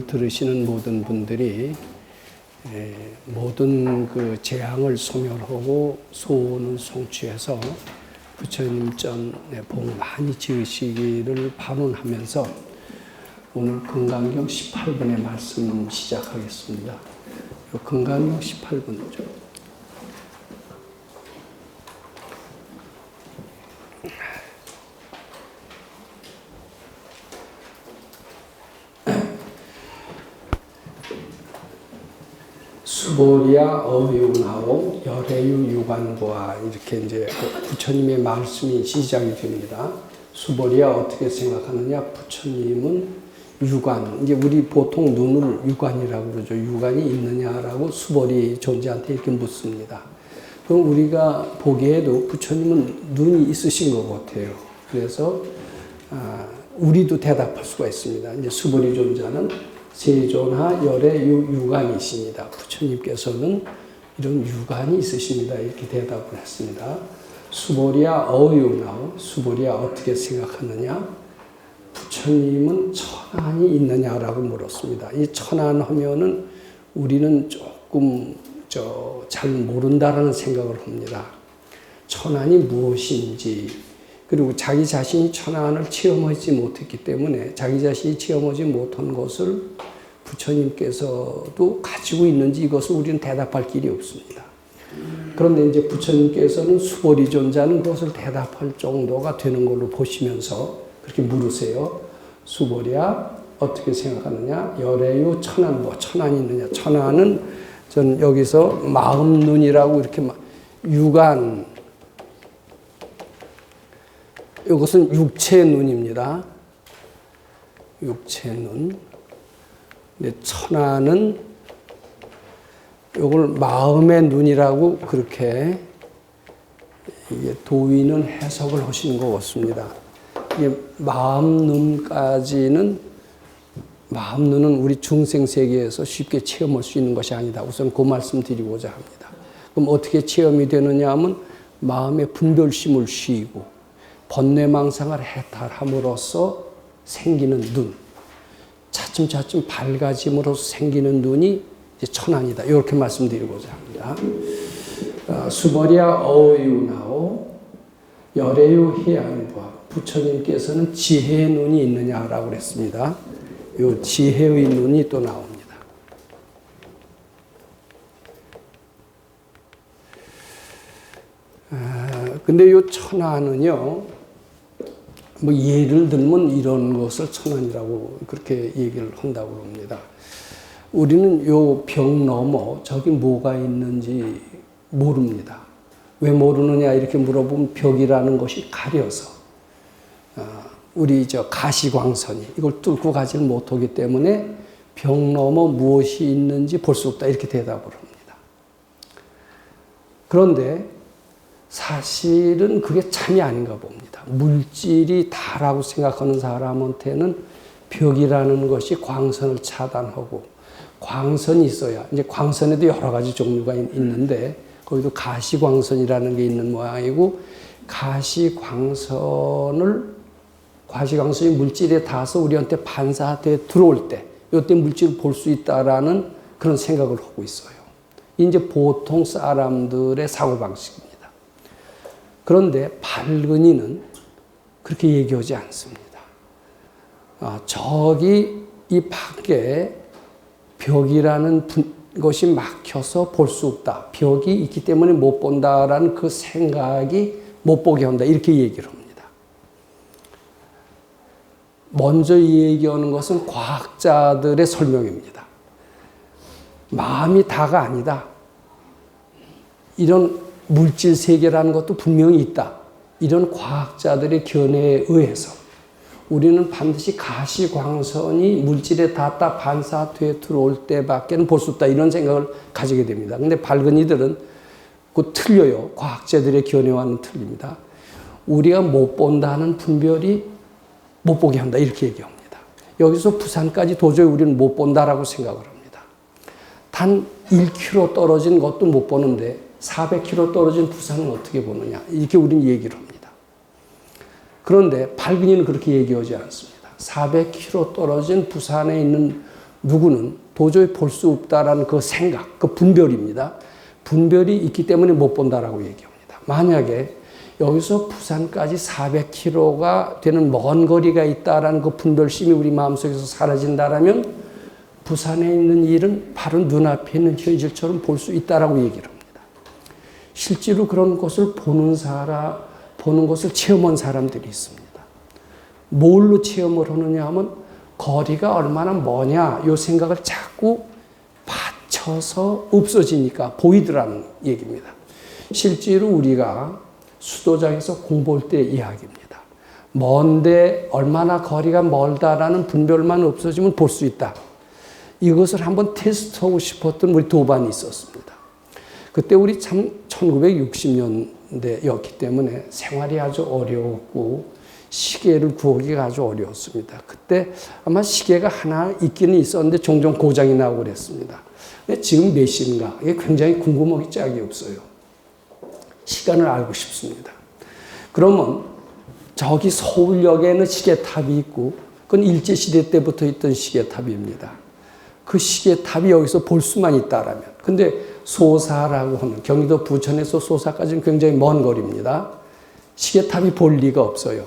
방송을 들으시는 모든 분들이 모든 그 재앙을 소멸하고 소원을 성취해서 부처님 전에 복 많이 지으시기를 발언하면서 오늘 금강경 18번의 말씀 시작하겠습니다. 금강경 18번이죠. 수보리야 어유나오 열애유 유관보아 이렇게 이제 부처님의 말씀이 시작이 됩니다. 수보리야 어떻게 생각하느냐? 부처님은 유관, 이제 우리 보통 눈을 유관이라고 그러죠. 유관이 있느냐라고 수보리 존재한테 이렇게 묻습니다. 그럼 우리가 보기에도 부처님은 눈이 있으신 것 같아요. 그래서 우리도 대답할 수가 있습니다. 이제 수보리 존자는 세존하 열의 유관이십니다. 부처님께서는 이런 유관이 있으십니다. 이렇게 대답을 했습니다. 수보리야 어유나오, 수보리야 어떻게 생각하느냐? 부처님은 천안이 있느냐라고 물었습니다. 이 천안 하면은 우리는 조금 잘 모른다라는 생각을 합니다. 천안이 무엇인지, 그리고 자기 자신이 천안을 체험하지 못했기 때문에 자기 자신이 체험하지 못한 것을 부처님께서도 가지고 있는지 이것을 우리는 대답할 길이 없습니다. 그런데 이제 부처님께서는 수보리 존자는 그것을 대답할 정도가 되는 걸로 보시면서 그렇게 물으세요. 수보리야 어떻게 생각하느냐? 열애유 천안, 뭐 천안이 있느냐? 천안은 전 여기서 마음 눈이라고 이렇게 유관, 이것은 육체 눈입니다. 육체 눈. 근데 천안은 이걸 마음의 눈이라고 그렇게 이게 도인은 해석을 하시는 것 같습니다. 이게 마음 눈까지는, 마음 눈은 우리 중생 세계에서 쉽게 체험할 수 있는 것이 아니다. 우선 그 말씀 드리고자 합니다. 그럼 어떻게 체험이 되느냐 하면 마음의 분별심을 쉬고 번뇌망상을 해탈함으로써 생기는 눈, 차츰차츰 밝아짐으로써 생기는 눈이 이제 천안이다. 이렇게 말씀드리고자 합니다. 수보리야 어유나오 열애유 해안보아, 부처님께서는 지혜의 눈이 있느냐라고 그랬습니다. 이 지혜의 눈이 또 나옵니다. 근데 이 천안은요, 뭐 예를 들면 이런 것을 천안이라고 그렇게 얘기를 한다고 합니다. 우리는 요 벽 너머 저기 뭐가 있는지 모릅니다. 왜 모르느냐 이렇게 물어보면 벽이라는 것이 가려서 우리 가시광선이 이걸 뚫고 가지를 못하기 때문에 벽 너머 무엇이 있는지 볼 수 없다 이렇게 대답을 합니다. 그런데 사실은 그게 참이 아닌가 봅니다. 물질이 다라고 생각하는 사람한테는 벽이라는 것이 광선을 차단하고, 광선이 있어야, 이제 광선에도 여러 가지 종류가 있는데 거기도 가시광선이라는 게 있는 모양이고, 가시광선이 물질에 닿아서 우리한테 반사돼 들어올 때 이때 물질을 볼 수 있다라는 그런 생각을 하고 있어요. 이제 보통 사람들의 사고방식입니다. 그런데 발근이는 그렇게 얘기하지 않습니다. 저기 이 밖에 벽이라는 것이 막혀서 볼 수 없다. 벽이 있기 때문에 못 본다라는 그 생각이 못 보게 한다. 이렇게 얘기를 합니다. 먼저 얘기하는 것은 과학자들의 설명입니다. 마음이 다가 아니다. 이런 물질 세계라는 것도 분명히 있다. 이런 과학자들의 견해에 의해서 우리는 반드시 가시광선이 물질에 닿다 반사돼 들어올 때밖에는 볼 수 없다. 이런 생각을 가지게 됩니다. 근데 발근이들은 그거 틀려요. 과학자들의 견해와는 틀립니다. 우리가 못 본다는 분별이 못 보게 한다. 이렇게 얘기합니다. 여기서 부산까지 도저히 우리는 못 본다라고 생각을 합니다. 단 1km 떨어진 것도 못 보는데 400km 떨어진 부산은 어떻게 보느냐. 이렇게 우리는 얘기를 합니다. 그런데 발근이는 그렇게 얘기하지 않습니다. 400km 떨어진 부산에 있는 누구는 도저히 볼 수 없다라는 그 생각, 그 분별입니다. 분별이 있기 때문에 못 본다라고 얘기합니다. 만약에 여기서 부산까지 400km가 되는 먼 거리가 있다라는 그 분별심이 우리 마음속에서 사라진다라면 부산에 있는 일은 바로 눈앞에 있는 현실처럼 볼 수 있다라고 얘기를 합니다. 실제로 그런 것을 보는 것을 체험한 사람들이 있습니다. 뭘로 체험을 하느냐 하면 거리가 얼마나 머냐 이 생각을 자꾸 받쳐서 없어지니까 보이더라는 얘기입니다. 실제로 우리가 수도장에서 공부할 때 이야기입니다. 먼데 얼마나 거리가 멀다라는 분별만 없어지면 볼 수 있다. 이것을 한번 테스트하고 싶었던 우리 도반이 있었습니다. 그때 우리 참 1960년대였기 때문에 생활이 아주 어려웠고 시계를 구하기가 아주 어려웠습니다. 그때 아마 시계가 하나 있기는 있었는데 종종 고장이 나고 그랬습니다. 근데 지금 몇 시인가? 이게 굉장히 궁금하기 짝이 없어요. 시간을 알고 싶습니다. 그러면 저기 서울역에는 시계탑이 있고 그건 일제시대 때부터 있던 시계탑입니다. 그 시계탑이 여기서 볼 수만 있다라면. 근데 소사라고 하는 경기도 부천에서 소사까지는 굉장히 먼 거리입니다. 시계탑이 볼 리가 없어요.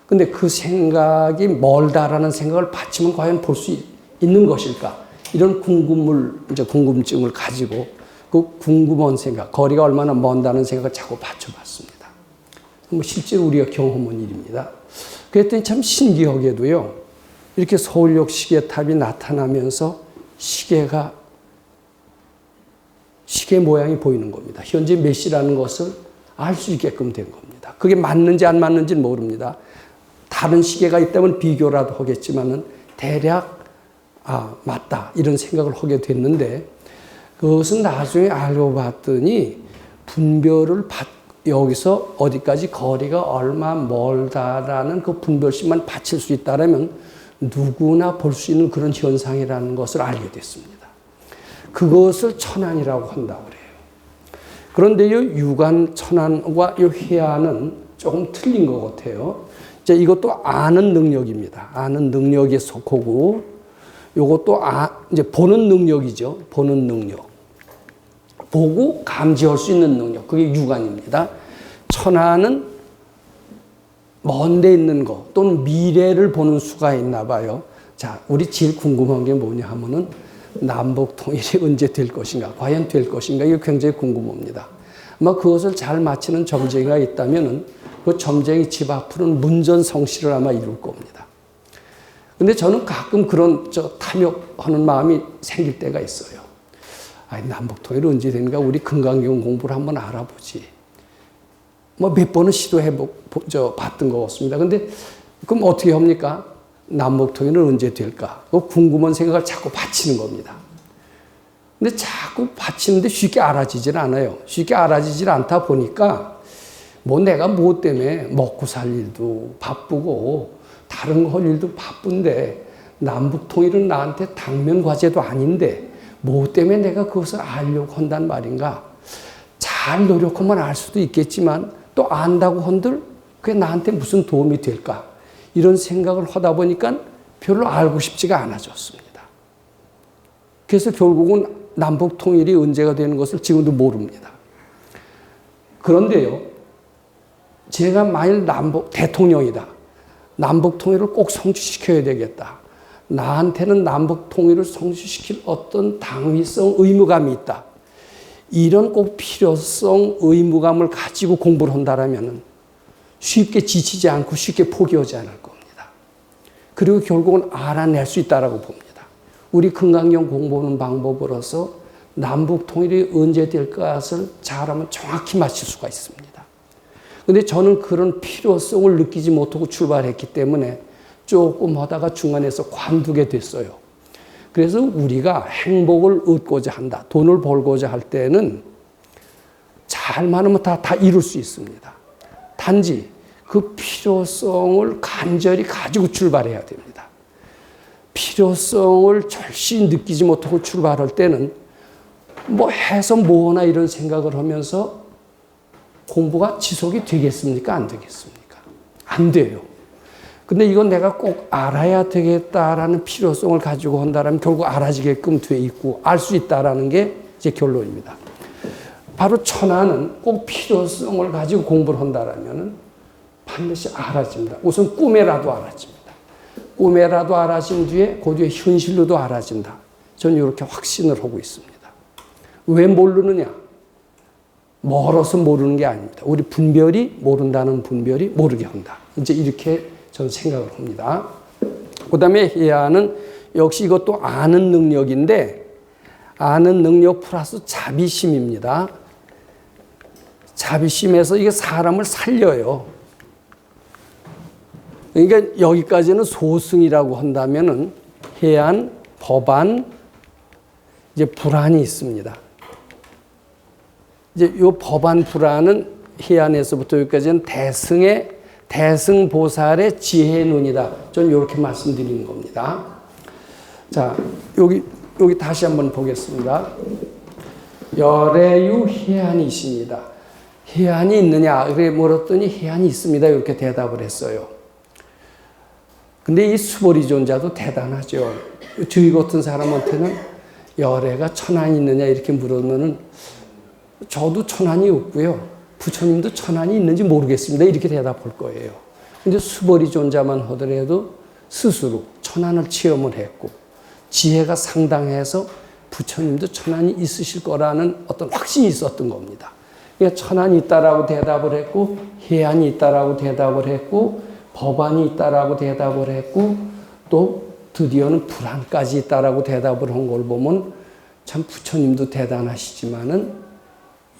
근데 그 생각이 멀다라는 생각을 받치면 과연 볼 수 있는 것일까? 이런 궁금증을 가지고 그 궁금한 생각, 거리가 얼마나 먼다는 생각을 자꾸 받쳐봤습니다. 실제로 우리가 경험한 일입니다. 그랬더니 참 신기하게도요, 이렇게 서울역 시계탑이 나타나면서 시계 모양이 보이는 겁니다. 현재 몇 시라는 것을 알 수 있게끔 된 겁니다. 그게 맞는지 안 맞는지는 모릅니다. 다른 시계가 있다면 비교라도 하겠지만은 대략 맞다 이런 생각을 하게 됐는데 그것은 나중에 알고 봤더니 분별을 여기서 어디까지 거리가 얼마 멀다라는 그 분별심만 받칠 수 있다라면 누구나 볼 수 있는 그런 현상이라는 것을 알게 됐습니다. 그것을 천안이라고 한다고 그래요. 그런데 이 유관 천안과 이 회화는 조금 틀린 것 같아요. 이제 이것도 아는 능력입니다. 아는 능력에 속하고 이것도 이제 보는 능력이죠. 보는 능력. 보고 감지할 수 있는 능력. 그게 유관입니다. 천안은 먼 데 있는 거 또는 미래를 보는 수가 있나 봐요. 자, 우리 제일 궁금한 게 뭐냐 하면은 남북 통일이 언제 될 것인가, 과연 될 것인가, 이거 굉장히 궁금합니다. 아마 그것을 잘 맞히는 점쟁이가 있다면은 그 점쟁이 집 앞으로는 문전성시를 아마 이룰 겁니다. 근데 저는 가끔 그런 탐욕하는 마음이 생길 때가 있어요. 남북 통일이 언제 되는가, 우리 금강경 공부를 한번 알아보지. 몇 번은 봤던 것 같습니다. 근데 그럼 어떻게 합니까? 남북 통일은 언제 될까? 그 궁금한 생각을 자꾸 바치는 겁니다. 근데 자꾸 바치는데 쉽게 알아지질 않아요. 쉽게 알아지질 않다 보니까 내가 뭐 때문에 먹고 살 일도 바쁘고 다른 거 할 일도 바쁜데 남북 통일은 나한테 당면 과제도 아닌데 뭐 때문에 내가 그것을 알려고 한단 말인가? 잘 노력하면 알 수도 있겠지만 또 안다고 한들 그게 나한테 무슨 도움이 될까? 이런 생각을 하다 보니까 별로 알고 싶지가 않아졌습니다. 그래서 결국은 남북 통일이 언제가 되는 것을 지금도 모릅니다. 그런데요, 제가 만일 대통령이다. 남북 통일을 꼭 성취시켜야 되겠다. 나한테는 남북 통일을 성취시킬 어떤 당위성 의무감이 있다. 이런 꼭 필요성 의무감을 가지고 공부를 한다면 쉽게 지치지 않고 쉽게 포기하지 않을 겁니다. 그리고 결국은 알아낼 수 있다고 봅니다. 우리 금강경 공부하는 방법으로서 남북 통일이 언제 될 것을 잘하면 정확히 맞출 수가 있습니다. 그런데 저는 그런 필요성을 느끼지 못하고 출발했기 때문에 조금 하다가 중간에서 관두게 됐어요. 그래서 우리가 행복을 얻고자 한다, 돈을 벌고자 할 때는 잘만 하면 다 이룰 수 있습니다. 단지 그 필요성을 간절히 가지고 출발해야 됩니다. 필요성을 절실히 느끼지 못하고 출발할 때는 해서 뭐하나 이런 생각을 하면서 공부가 지속이 되겠습니까? 안 되겠습니까? 안 돼요. 근데 이건 내가 꼭 알아야 되겠다라는 필요성을 가지고 한다면 결국 알아지게끔 돼 있고 알 수 있다라는 게 이제 결론입니다. 바로 천하는 꼭 필요성을 가지고 공부를 한다라면 반드시 알아집니다. 우선 꿈에라도 알아집니다. 꿈에라도 알아진 뒤에 그 뒤에 현실로도 알아진다. 저는 이렇게 확신을 하고 있습니다. 왜 모르느냐? 멀어서 모르는 게 아닙니다. 우리 분별이 모른다는 분별이 모르게 한다. 이제 이렇게 저는 생각을 합니다. 그 다음에 해야는 역시 이것도 아는 능력인데 아는 능력 플러스 자비심입니다. 자비심에서 이게 사람을 살려요. 그러니까 여기까지는 소승이라고 한다면은 해안, 법안, 이제 불안이 있습니다. 이제 요 법안 불안은 해안에서부터 여기까지는 대승보살의 지혜의 눈이다. 저는 이렇게 말씀드리는 겁니다. 자, 여기 다시 한번 보겠습니다. 열애유 해안이십니다. 해안이 있느냐? 그래 물었더니 해안이 있습니다. 이렇게 대답을 했어요. 근데 이 수보리존자도 대단하죠. 저희 같은 사람한테는 열애가 천안이 있느냐 이렇게 물으면은 저도 천안이 없고요. 부처님도 천안이 있는지 모르겠습니다. 이렇게 대답할 거예요. 근데 수보리존자만 하더라도 스스로 천안을 체험을 했고 지혜가 상당해서 부처님도 천안이 있으실 거라는 어떤 확신이 있었던 겁니다. 그러니까 천안이 있다라고 대답을 했고 해안이 있다라고 대답을 했고 법안이 있다라고 대답을 했고 또 드디어는 불안까지 있다라고 대답을 한 걸 보면 참 부처님도 대단하시지만은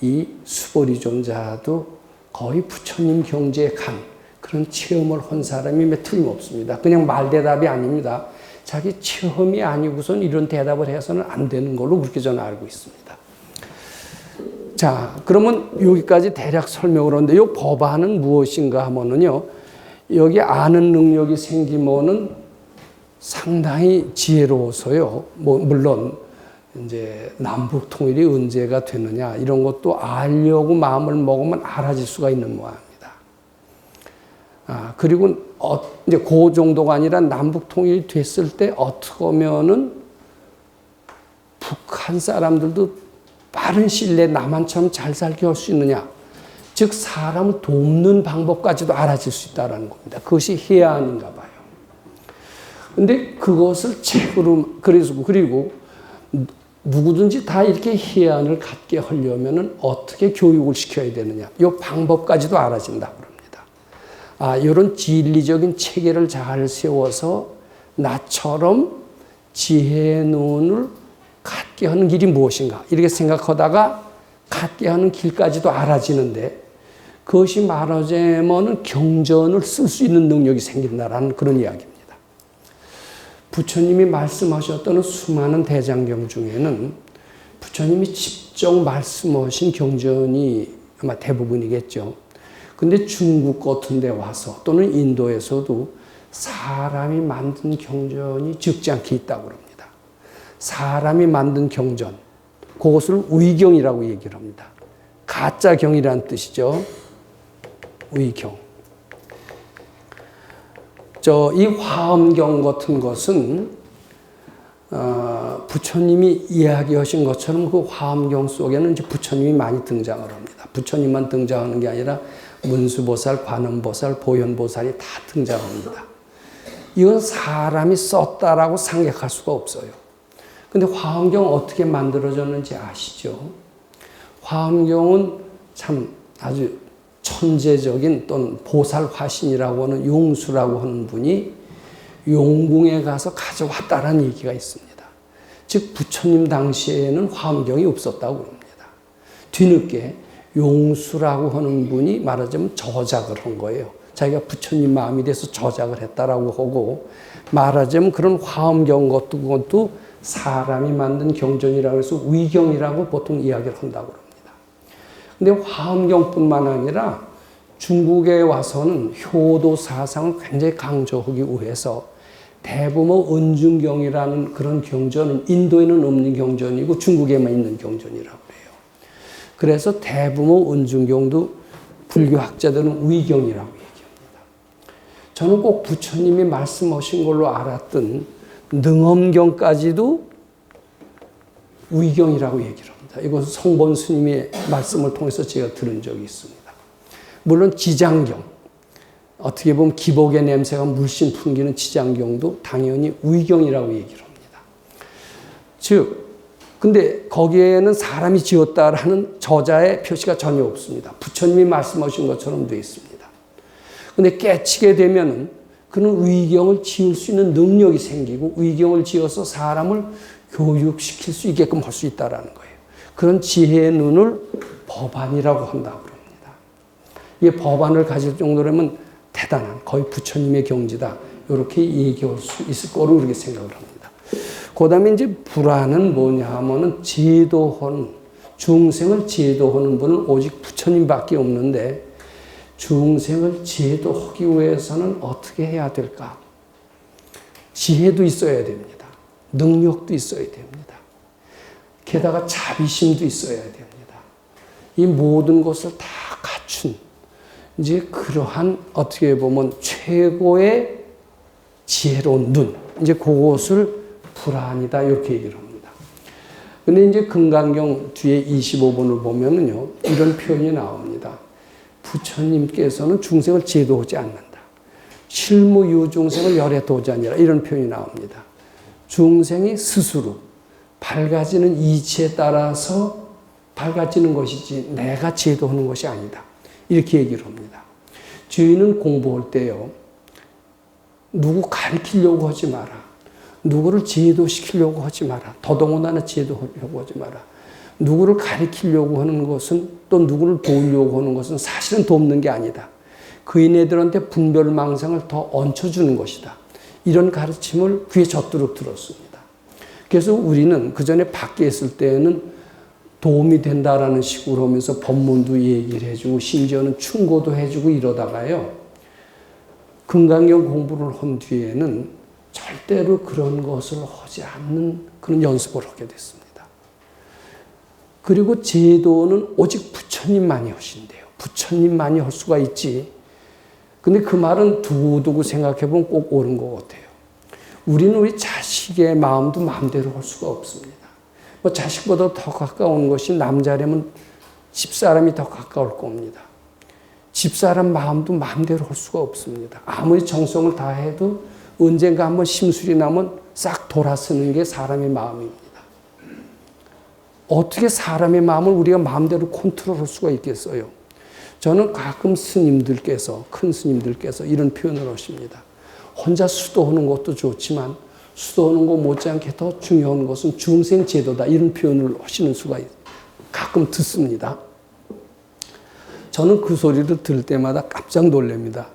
이 수보리존자도 거의 부처님 경지에 간 그런 체험을 한 사람이 틀림없습니다. 그냥 말대답이 아닙니다. 자기 체험이 아니고선 이런 대답을 해서는 안 되는 걸로 그렇게 저는 알고 있습니다. 자, 그러면 여기까지 대략 설명을 하는데 이 법안은 무엇인가 하면은요. 여기 아는 능력이 생기면은 상당히 지혜로워서요. 물론 이제 남북 통일이 언제가 되느냐 이런 것도 알려고 마음을 먹으면 알아질 수가 있는 모양입니다. 그리고 이제 그 정도가 아니라 남북 통일이 됐을 때 어떻게 하면은 북한 사람들도 빠른 시일 내에 남한처럼 잘 살게 할 수 있느냐. 즉 사람을 돕는 방법까지도 알아질 수 있다는 겁니다. 그것이 해안인가 봐요. 근데 그것을 책으로 그리고 누구든지 다 이렇게 해안을 갖게 하려면은 어떻게 교육을 시켜야 되느냐. 이 방법까지도 알아진다고 합니다. 이런 진리적인 체계를 잘 세워서 나처럼 지혜의 눈을 갖게 하는 길이 무엇인가. 이렇게 생각하다가 갖게 하는 길까지도 알아지는데 그것이 말하자면 경전을 쓸 수 있는 능력이 생긴다라는 그런 이야기입니다. 부처님이 말씀하셨던 수많은 대장경 중에는 부처님이 직접 말씀하신 경전이 아마 대부분이겠죠. 근데 중국 같은 데 와서 또는 인도에서도 사람이 만든 경전이 적지 않게 있다고 합니다. 사람이 만든 경전, 그것을 의경이라고 얘기를 합니다. 가짜 경이라는 뜻이죠. 의경. 이 화엄경 같은 것은 부처님이 이야기하신 것처럼 그 화엄경 속에는 이제 부처님이 많이 등장을 합니다. 부처님만 등장하는 게 아니라 문수보살, 관음보살, 보현보살이 다 등장합니다. 이건 사람이 썼다라고 생각할 수가 없어요. 근데 화엄경 어떻게 만들어졌는지 아시죠? 화엄경은 참 아주 천재적인 또는 보살 화신이라고 하는 용수라고 하는 분이 용궁에 가서 가져왔다라는 얘기가 있습니다. 즉 부처님 당시에는 화엄경이 없었다고 합니다. 뒤늦게 용수라고 하는 분이 말하자면 저작을 한 거예요. 자기가 부처님 마음이 돼서 저작을 했다라고 하고 말하자면 그런 화엄경 것도 사람이 만든 경전이라고 해서 위경이라고 보통 이야기를 한다고 합니다. 근데 화엄경뿐만 아니라 중국에 와서는 효도 사상을 굉장히 강조하기 위해서 대부모 은중경이라는 그런 경전은 인도에는 없는 경전이고 중국에만 있는 경전이라고 해요. 그래서 대부모 은중경도 불교학자들은 위경이라고 얘기합니다. 저는 꼭 부처님이 말씀하신 걸로 알았던 능엄경까지도 위경이라고 얘기를 합니다. 이것은 성본 스님의 말씀을 통해서 제가 들은 적이 있습니다. 물론 지장경, 어떻게 보면 기복의 냄새가 물씬 풍기는 지장경도 당연히 위경이라고 얘기를 합니다. 즉, 근데 거기에는 사람이 지었다라는 저자의 표시가 전혀 없습니다. 부처님이 말씀하신 것처럼 되어 있습니다. 근데 깨치게 되면은 그는 위경을 지을 수 있는 능력이 생기고 위경을 지어서 사람을 교육시킬 수 있게끔 할 수 있다라는 거예요. 그런 지혜의 눈을 법안이라고 한다고 그럽니다. 이 법안을 가질 정도라면 대단한 거의 부처님의 경지다. 이렇게 얘기할 수 있을 거로 그렇게 생각을 합니다. 그 다음에 이제 불안은 뭐냐 하면은 제도하는, 중생을 제도하는 분은 오직 부처님밖에 없는데 중생을 제도하기 위해서는 어떻게 해야 될까? 지혜도 있어야 됩니다. 능력도 있어야 됩니다. 게다가 자비심도 있어야 됩니다. 이 모든 것을 다 갖춘 이제 그러한 어떻게 보면 최고의 지혜로운 눈, 이제 그것을 불안이다 이렇게 얘기를 합니다. 근데 이제 금강경 뒤에 25번을 보면은요 이런 표현이 나옵니다. 부처님께서는 중생을 제도하지 않는다. 실무유중생을 열에 도지 아니라 이런 표현이 나옵니다. 중생이 스스로 밝아지는 이치에 따라서 밝아지는 것이지 내가 제도하는 것이 아니다. 이렇게 얘기를 합니다. 저희는 공부할 때요. 누구 가르치려고 하지 마라. 누구를 제도시키려고 하지 마라. 더더군다나 제도하려고 하지 마라. 누구를 가르치려고 하는 것은 또 누구를 도우려고 하는 것은 사실은 돕는 게 아니다. 그인애들한테 분별망상을 더 얹혀주는 것이다. 이런 가르침을 귀에 젖도록 들었습니다. 그래서 우리는 그 전에 밖에 있을 때는 도움이 된다라는 식으로 하면서 법문도 얘기를 해주고 심지어는 충고도 해주고 이러다가요. 금강경 공부를 한 뒤에는 절대로 그런 것을 하지 않는 그런 연습을 하게 됐습니다. 그리고 제도는 오직 부처님만이 하신대요. 부처님만이 할 수가 있지. 근데 그 말은 두고두고 생각해보면 꼭 옳은 것 같아요. 우리는 우리 자식의 마음도 마음대로 할 수가 없습니다. 뭐 자식보다 더 가까운 것이 남자라면 집사람이 더 가까울 겁니다. 집사람 마음도 마음대로 할 수가 없습니다. 아무리 정성을 다해도 언젠가 한번 심술이 나면 싹 돌아서는 게 사람의 마음입니다. 어떻게 사람의 마음을 우리가 마음대로 컨트롤할 수가 있겠어요? 저는 가끔 스님들께서, 큰 스님들께서 이런 표현을 하십니다. 혼자 수도하는 것도 좋지만 수도하는 것 못지않게 더 중요한 것은 중생제도다. 이런 표현을 하시는 수가 가끔 듣습니다. 저는 그 소리를 들을 때마다 깜짝 놀랍니다.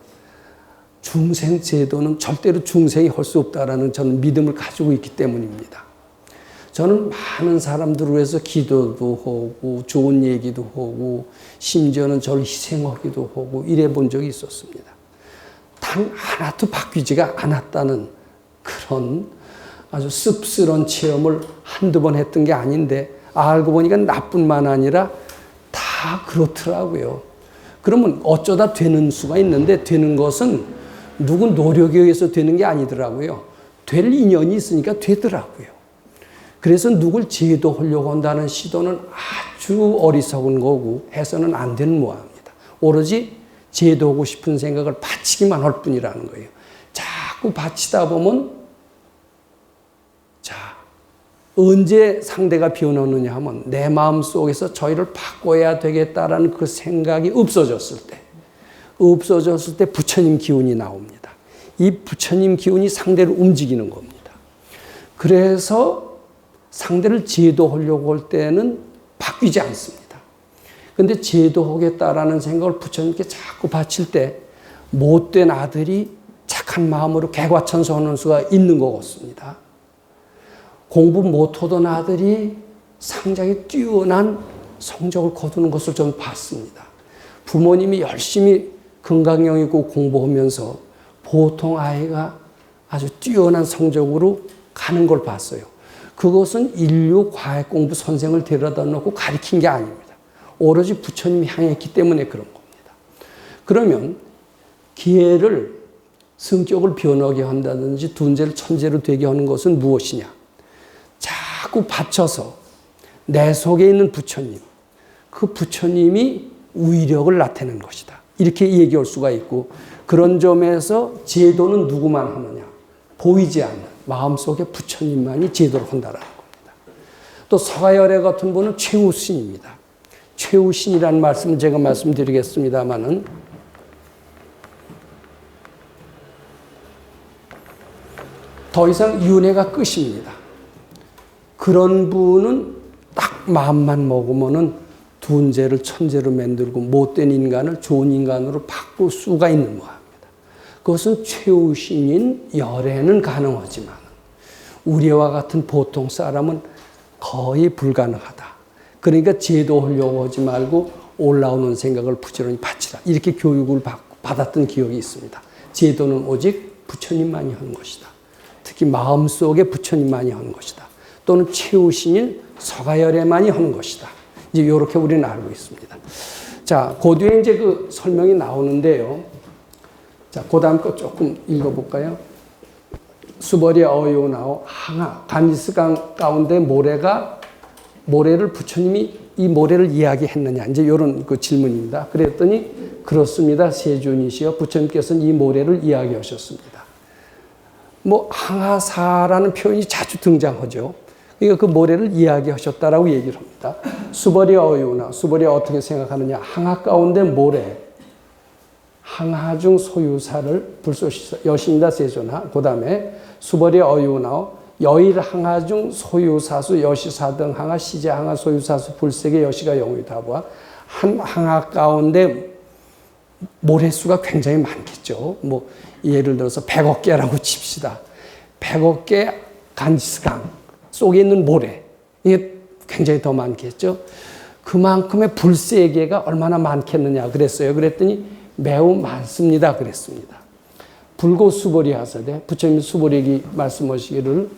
중생제도는 절대로 중생이 할 수 없다라는 저는 믿음을 가지고 있기 때문입니다. 저는 많은 사람들을 위해서 기도도 하고 좋은 얘기도 하고 심지어는 저를 희생하기도 하고 이래 본 적이 있었습니다. 단 하나도 바뀌지가 않았다는 그런 아주 씁쓸한 체험을 한두 번 했던 게 아닌데 알고 보니까 나뿐만 아니라 다 그렇더라고요. 그러면 어쩌다 되는 수가 있는데 되는 것은 누구 노력에 의해서 되는 게 아니더라고요. 될 인연이 있으니까 되더라고요. 그래서 누굴 제도하려고 한다는 시도는 아주 어리석은 거고 해서는 안 되는 모양입니다. 오로지 제도하고 싶은 생각을 바치기만 할 뿐이라는 거예요. 자꾸 바치다 보면 자 언제 상대가 변하느냐 하면 내 마음속에서 저희를 바꿔야 되겠다라는 그 생각이 없어졌을 때 부처님 기운이 나옵니다. 이 부처님 기운이 상대를 움직이는 겁니다. 그래서 상대를 제도하려고 할 때는 바뀌지 않습니다. 그런데 제도하겠다라는 생각을 부처님께 자꾸 바칠 때 못된 아들이 착한 마음으로 개과천선하는 수가 있는 것 같습니다. 공부 못하던 아들이 상당히 뛰어난 성적을 거두는 것을 저는 봤습니다. 부모님이 열심히 건강형 있고 공부하면서 보통 아이가 아주 뛰어난 성적으로 가는 걸 봤어요. 그것은 인류 과학 공부 선생을 데려다 놓고 가르친 게 아닙니다. 오로지 부처님이 향했기 때문에 그런 겁니다. 그러면 기회를 성격을 변하게 한다든지 둔재를 천재로 되게 하는 것은 무엇이냐? 자꾸 받쳐서 내 속에 있는 부처님, 그 부처님이 위력을 나타내는 것이다. 이렇게 얘기할 수가 있고, 그런 점에서 제도는 누구만 하느냐? 보이지 않는 마음속에 부처님만이 제도를 한다라는 겁니다. 또 서가열애 같은 분은 최우신입니다. 최우신이라는 말씀을 제가 말씀드리겠습니다마는 더 이상 윤회가 끝입니다. 그런 분은 딱 마음만 먹으면은 둔재를 천재로 만들고 못된 인간을 좋은 인간으로 바꿀 수가 있는 모양입니다. 그것은 최우신인 열애는 가능하지만 우리와 같은 보통 사람은 거의 불가능하다. 그러니까 제도하려고 하지 말고 올라오는 생각을 부지런히 바치라. 이렇게 교육을 받았던 기억이 있습니다. 제도는 오직 부처님만이 하는 것이다. 특히 마음속에 부처님만이 하는 것이다. 또는 최우신인 서가열애만이 하는 것이다. 이제 이렇게 우리는 알고 있습니다. 자, 그 뒤에 이제 그 설명이 나오는데요. 자, 그 다음 거 조금 읽어볼까요? 수벌이 어요나오 항하 간지스강 가운데 모래를 부처님이 이 모래를 이야기했느냐 이제 이런 그 질문입니다. 그랬더니 그렇습니다. 세존이시여 부처님께서는 이 모래를 이야기하셨습니다. 뭐 항하사라는 표현이 자주 등장하죠. 그러니까 그 모래를 이야기하셨다라고 얘기를 합니다. 수벌이 어요나 수벌이 어떻게 생각하느냐? 항하 가운데 모래 항하 중 소유사를 불소시 여신이다 세존하. 그 다음에 수벌이 어유나오 여일 항하 중 소유사수 여시사 등 항하 시제 항하 소유사수 불색의 여시가 영유다 보아 한 항하 가운데 모래수가 굉장히 많겠죠. 뭐 예를 들어서 100억 개라고 칩시다. 100억 개 간지스강 속에 있는 모래 이게 굉장히 더 많겠죠. 그만큼의 불세계가 얼마나 많겠느냐 그랬어요. 그랬더니 매우 많습니다. 그랬습니다. 불고수보리 하사대 부처님 수보리기 말씀하시기를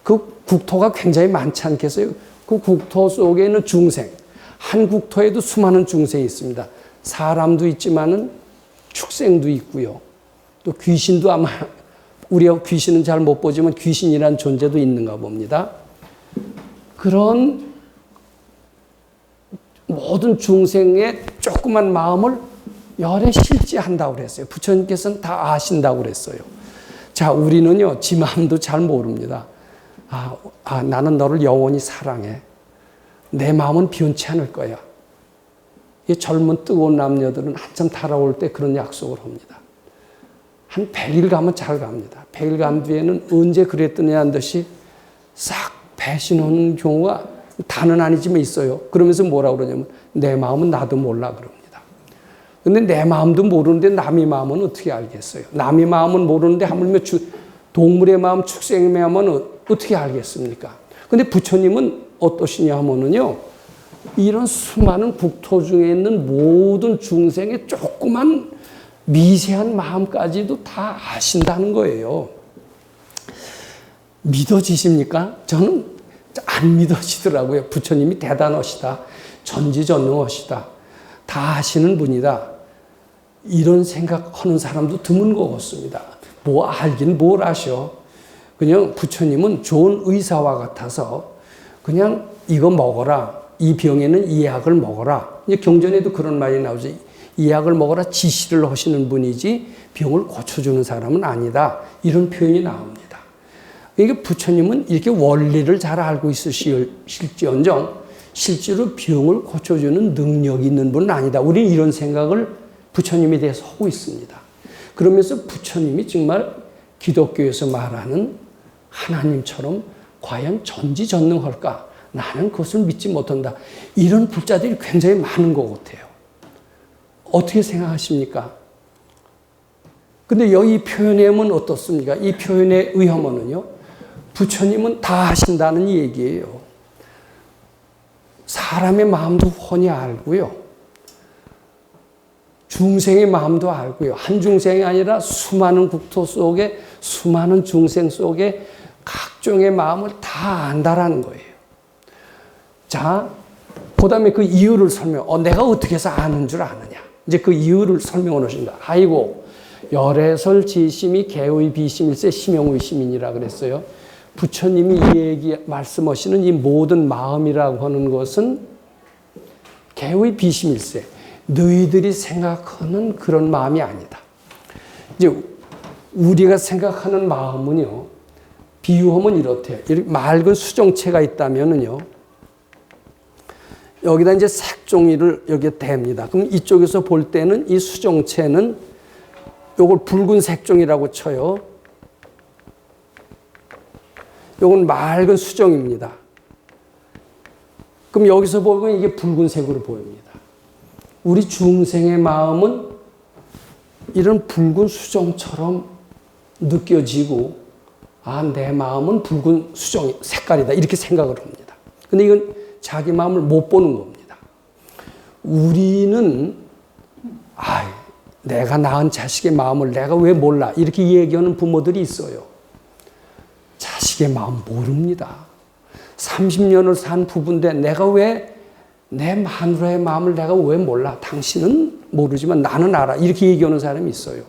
그 국토가 굉장히 많지 않겠어요? 그 국토 속에 있는 중생 한 국토에도 수많은 중생이 있습니다. 사람도 있지만은 축생도 있고요. 또 귀신도 아마 우리가 귀신은 잘 못 보지만 귀신이란 존재도 있는가 봅니다. 그런 모든 중생의 조그만 마음을 열에 실지한다고 그랬어요. 부처님께서는 다 아신다고 그랬어요. 자, 우리는요, 지 마음도 잘 모릅니다. 나는 너를 영원히 사랑해. 내 마음은 변치 않을 거야. 이 젊은 뜨거운 남녀들은 한참 달아올 때 그런 약속을 합니다. 한 100일 가면 잘 갑니다. 100일 간 뒤에는 언제 그랬더니 한 듯이 싹 배신하는 경우가 다는 아니지만 있어요. 그러면서 뭐라고 그러냐면 내 마음은 나도 몰라 그럽니다. 근데 내 마음도 모르는데 남의 마음은 어떻게 알겠어요? 남의 마음은 모르는데 하물며 동물의 마음, 축생의 마음은 어떻게 알겠습니까? 근데 부처님은 어떠시냐 하면은요, 이런 수많은 국토 중에 있는 모든 중생의 조그만 미세한 마음까지도 다 아신다는 거예요. 믿어지십니까? 저는 안 믿어지더라고요. 부처님이 대단하시다. 전지전능하시다. 다 아시는 분이다. 이런 생각하는 사람도 드문 것 같습니다. 뭐 알긴 뭘 아셔. 그냥 부처님은 좋은 의사와 같아서 그냥 이거 먹어라. 이 병에는 이 약을 먹어라. 이제 경전에도 그런 말이 나오죠. 이 약을 먹어라 지시를 하시는 분이지 병을 고쳐주는 사람은 아니다. 이런 표현이 나옵니다. 그러니까 부처님은 이렇게 원리를 잘 알고 있으실지언정 실제로 병을 고쳐주는 능력이 있는 분은 아니다. 우리는 이런 생각을 부처님에 대해서 하고 있습니다. 그러면서 부처님이 정말 기독교에서 말하는 하나님처럼 과연 전지전능할까? 나는 그것을 믿지 못한다. 이런 불자들이 굉장히 많은 것 같아요. 어떻게 생각하십니까? 근데 여기 표현에 의하면 어떻습니까? 이 표현에 의하면은요, 부처님은 다 하신다는 얘기예요. 사람의 마음도 훤히 알고요. 중생의 마음도 알고요. 한 중생이 아니라 수많은 국토 속에 수많은 중생 속에 각종의 마음을 다 안다라는 거예요. 자, 그 다음에 그 이유를 내가 어떻게 해서 아는 줄 아느냐. 이제 그 이유를 설명을 하신다. 아이고, 열애설 지심이 개의 비심일세 심용의 시민이라 그랬어요. 부처님이 이 얘기 말씀하시는 이 모든 마음이라고 하는 것은 개의 비심일세. 너희들이 생각하는 그런 마음이 아니다. 이제 우리가 생각하는 마음은요, 비유하면 이렇대요. 이렇게 맑은 수정체가 있다면은요, 여기다 이제 색종이를 여기에 댑니다. 그럼 이쪽에서 볼 때는 이 수정체는 요걸 붉은 색종이라고 쳐요. 요건 맑은 수정입니다. 그럼 여기서 보면 이게 붉은색으로 보입니다. 우리 중생의 마음은 이런 붉은 수정처럼 느껴지고, 아, 내 마음은 붉은 수정 색깔이다. 이렇게 생각을 합니다. 근데 이건 자기 마음을 못 보는 겁니다. 우리는, 내가 낳은 자식의 마음을 내가 왜 몰라? 이렇게 얘기하는 부모들이 있어요. 자식의 마음 모릅니다. 30년을 산 부부인데 내가 왜 내 마누라의 마음을 내가 왜 몰라? 당신은 모르지만 나는 알아. 이렇게 얘기하는 사람이 있어요.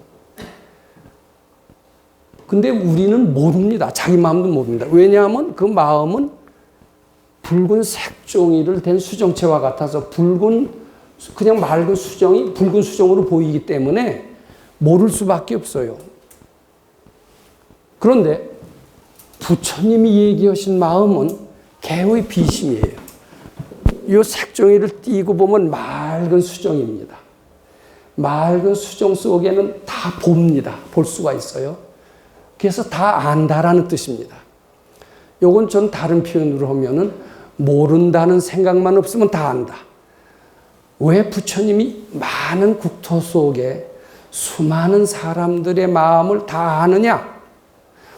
근데 우리는 모릅니다. 자기 마음도 모릅니다. 왜냐하면 그 마음은 붉은 색종이를 댄 수정체와 같아서 그냥 맑은 수정이 붉은 수정으로 보이기 때문에 모를 수밖에 없어요. 그런데 부처님이 얘기하신 마음은 개의 비심이에요. 이 색종이를 띄고 보면 맑은 수정입니다. 맑은 수정 속에는 다 봅니다. 볼 수가 있어요. 그래서 다 안다라는 뜻입니다. 요건 전 다른 표현으로 하면은 모른다는 생각만 없으면 다 안다. 왜 부처님이 많은 국토 속에 수많은 사람들의 마음을 다 아느냐?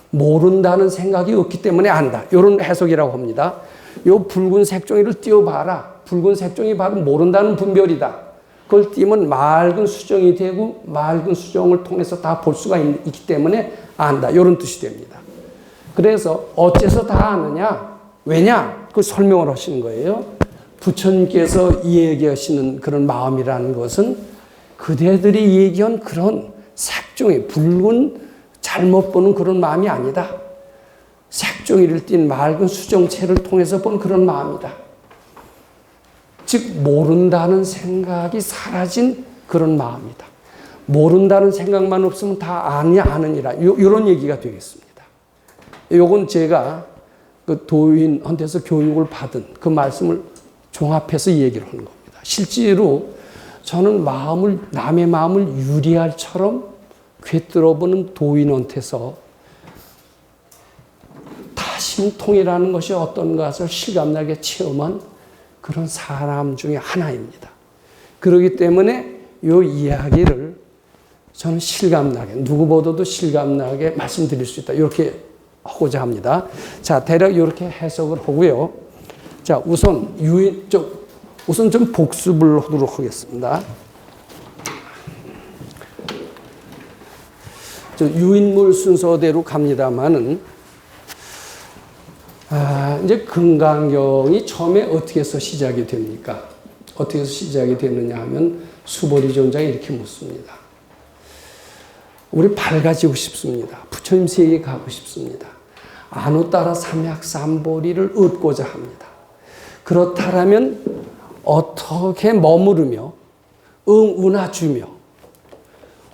모른다는 생각이 없기 때문에 안다. 이런 해석이라고 합니다. 요 붉은 색종이를 띄워봐라. 붉은 색종이 바로 모른다는 분별이다. 그걸 띄면 맑은 수정이 되고 맑은 수정을 통해서 다 볼 수가 있기 때문에 안다. 이런 뜻이 됩니다. 그래서 어째서 다 아느냐? 왜냐? 그 설명을 하시는 거예요. 부처님께서 얘기하시는 그런 마음이라는 것은 그대들이 얘기한 그런 색종이 붉은 잘못 보는 그런 마음이 아니다. 색종이를 띤 맑은 수정체를 통해서 본 그런 마음이다. 즉 모른다는 생각이 사라진 그런 마음이다. 모른다는 생각만 없으면 다 아느니라. 이런 얘기가 되겠습니다. 요건 제가 그 도인한테서 교육을 받은 그 말씀을 종합해서 얘기를 하는 겁니다. 실제로 저는 남의 마음을 유리알처럼 꿰뚫어보는 도인한테서 다심통이라는 것이 어떤 것을 실감나게 체험한 그런 사람 중에 하나입니다. 그렇기 때문에 이 이야기를 저는 실감나게, 누구보다도 실감나게 말씀드릴 수 있다. 이렇게 하고자 합니다. 자, 대략 이렇게 해석을 하고요. 자, 우선 좀 복습을 하도록 하겠습니다. 유인물 순서대로 갑니다만은, 이제 금강경이 처음에 어떻게 해서 시작이 됩니까? 어떻게 해서 시작이 됐느냐 하면 수보리 존자가 이렇게 묻습니다. 우리 밝아지고 싶습니다. 부처님 세계에 가고 싶습니다. 안우 따라 삼약 삼보리를 얻고자 합니다. 그렇다면 어떻게 머무르며 응우나 주며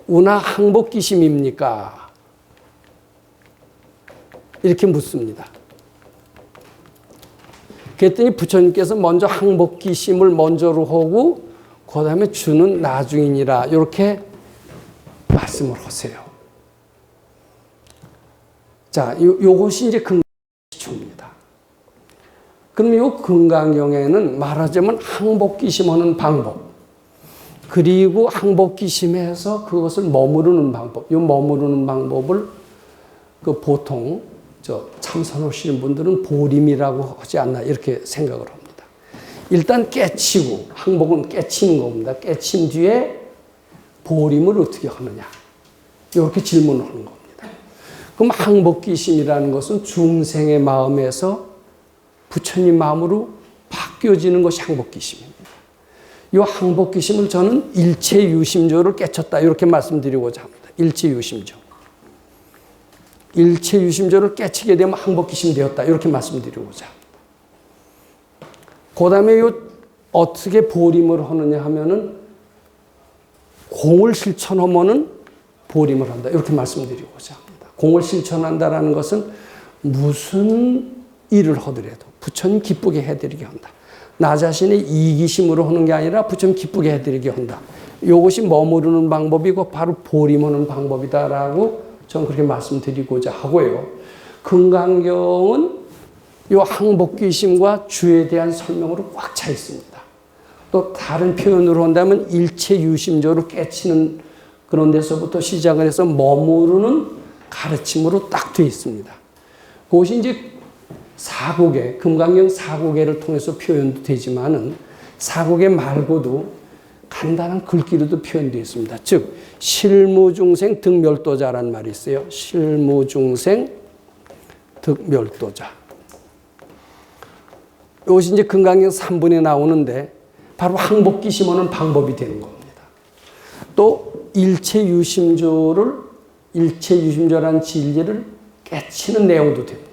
우나 항복기심입니까? 이렇게 묻습니다. 그랬더니 부처님께서 먼저 항복기심을 먼저로 하고 그 다음에 주는 나중이니라 이렇게 말씀을 하세요. 자, 요것이 이제 금강기초입니다. 그럼 요 금강경에는 말하자면 항복기심하는 방법, 그리고 항복기심에서 그것을 머무르는 방법, 요 머무르는 방법을 그 보통 참선하시는 분들은 보림이라고 하지 않나 이렇게 생각을 합니다. 일단 깨치고, 항복은 깨치는 겁니다. 깨친 뒤에 보림을 어떻게 하느냐, 이렇게 질문을 하는 겁니다. 그럼 항복기심이라는 것은 중생의 마음에서 부처님 마음으로 바뀌어지는 것이 항복기심입니다. 이 항복기심을 저는 일체유심조를 깨쳤다 이렇게 말씀드리고자 합니다. 일체유심조. 일체유심조를 깨치게 되면 항복기심이 되었다. 이렇게 말씀드리고자 합니다. 그 다음에 어떻게 보림을 하느냐 하면은 공을 실천하면은 보림을 한다. 이렇게 말씀드리고자 합니다. 공을 실천한다라는 것은 무슨 일을 하더라도 부처님 기쁘게 해드리게 한다. 나 자신의 이기심으로 하는 게 아니라 부처님 기쁘게 해드리게 한다. 이것이 머무르는 방법이고 바로 보림하는 방법이다라고 저는 그렇게 말씀드리고자 하고요. 금강경은 이 항복귀심과 주에 대한 설명으로 꽉 차 있습니다. 또 다른 표현으로 한다면 일체유심조로 깨치는 그런 데서부터 시작을 해서 머무르는 가르침으로 딱 되어 있습니다. 그것이 이제 사국에, 금강경 사국에를 통해서 표현도 되지만은 사국에 말고도 간단한 글귀로도 표현되어 있습니다. 즉, 실무중생 득멸도자라는 말이 있어요. 실무중생 득멸도자. 이것이 이제 금강경 3분에 나오는데 바로 항복기심하는 방법이 되는 겁니다. 또 일체유심조라는 진리를 깨치는 내용도 됩니다.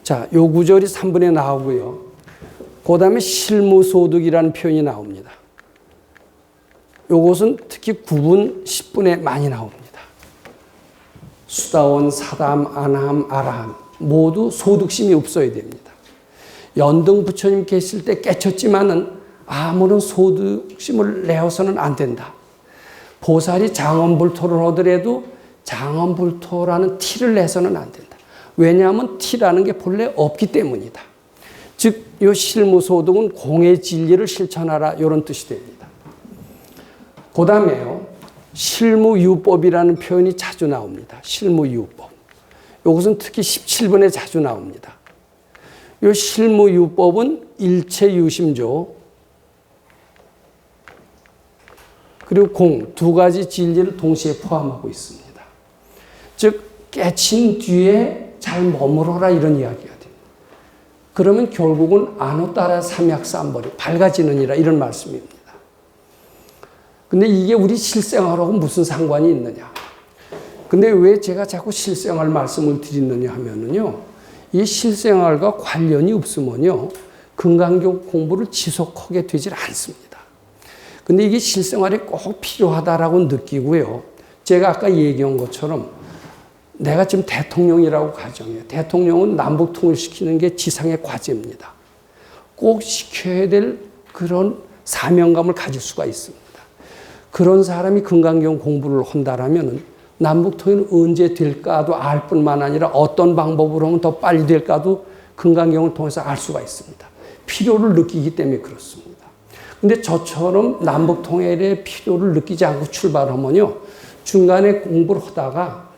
자, 요 구절이 3분에 나오고요. 그 다음에 실무소득이라는 표현이 나옵니다. 요것은 특히 9분, 10분에 많이 나옵니다. 수다원, 사담, 안함, 아라함 모두 소득심이 없어야 됩니다. 연등 부처님 계실 때 깨쳤지만은 아무런 소득심을 내어서는 안 된다. 보살이 장엄불토를 하더라도 장엄불토라는 티를 내서는 안 된다. 왜냐하면 티라는 게 본래 없기 때문이다. 즉, 이 실무소득은 공의 진리를 실천하라 이런 뜻이 됩니다. 그 다음에요. 실무유법이라는 표현이 자주 나옵니다. 실무유법. 이것은 특히 17번에 자주 나옵니다. 이 실무유법은 일체유심조 그리고 공 두 가지 진리를 동시에 포함하고 있습니다. 즉 깨친 뒤에 잘 머무러라 이런 이야기가 됩니다. 그러면 결국은 안호 따라 삼약삼벌이 밝아지느니라 이런 말씀입니다. 근데 이게 우리 실생활하고 무슨 상관이 있느냐. 근데 왜 제가 자꾸 실생활 말씀을 드리느냐 하면은요. 이 실생활과 관련이 없으면요. 금강경 공부를 지속하게 되질 않습니다. 근데 이게 실생활에 꼭 필요하다라고 느끼고요. 제가 아까 얘기한 것처럼 내가 지금 대통령이라고 가정해요. 대통령은 남북 통일시키는 게 지상의 과제입니다. 꼭 시켜야 될 그런 사명감을 가질 수가 있습니다. 그런 사람이 금강경 공부를 한다라면 남북 통일은 언제 될까도 알 뿐만 아니라 어떤 방법으로 하면 더 빨리 될까도 금강경을 통해서 알 수가 있습니다. 필요를 느끼기 때문에 그렇습니다. 근데 저처럼 남북 통일의 필요를 느끼지 않고 출발하면요. 중간에 공부를 하다가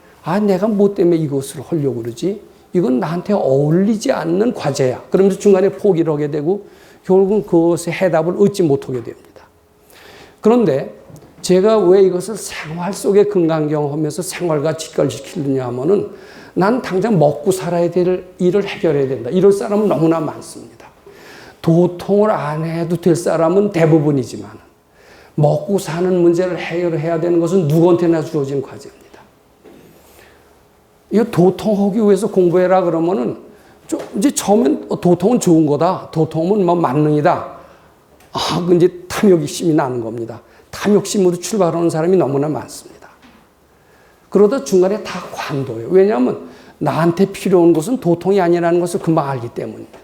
내가 뭐 때문에 이것을 하려고 그러지? 이건 나한테 어울리지 않는 과제야. 그러면서 중간에 포기를 하게 되고 결국은 그것의 해답을 얻지 못하게 됩니다. 그런데 제가 왜 이것을 생활 속에 금강경 하면서 생활과 직결시키느냐 하면은 난 당장 먹고 살아야 될 일을 해결해야 된다. 이럴 사람은 너무나 많습니다. 도통을 안 해도 될 사람은 대부분이지만 먹고 사는 문제를 해결해야 되는 것은 누구한테나 주어진 과제입니다. 이거 도통하기 위해서 공부해라 그러면은 이제 처음엔 도통은 좋은 거다. 도통은 뭐 만능이다. 이제 탐욕심이 나는 겁니다. 탐욕심으로 출발하는 사람이 너무나 많습니다. 그러다 중간에 다 관둬요. 왜냐하면 나한테 필요한 것은 도통이 아니라는 것을 금방 알기 때문입니다.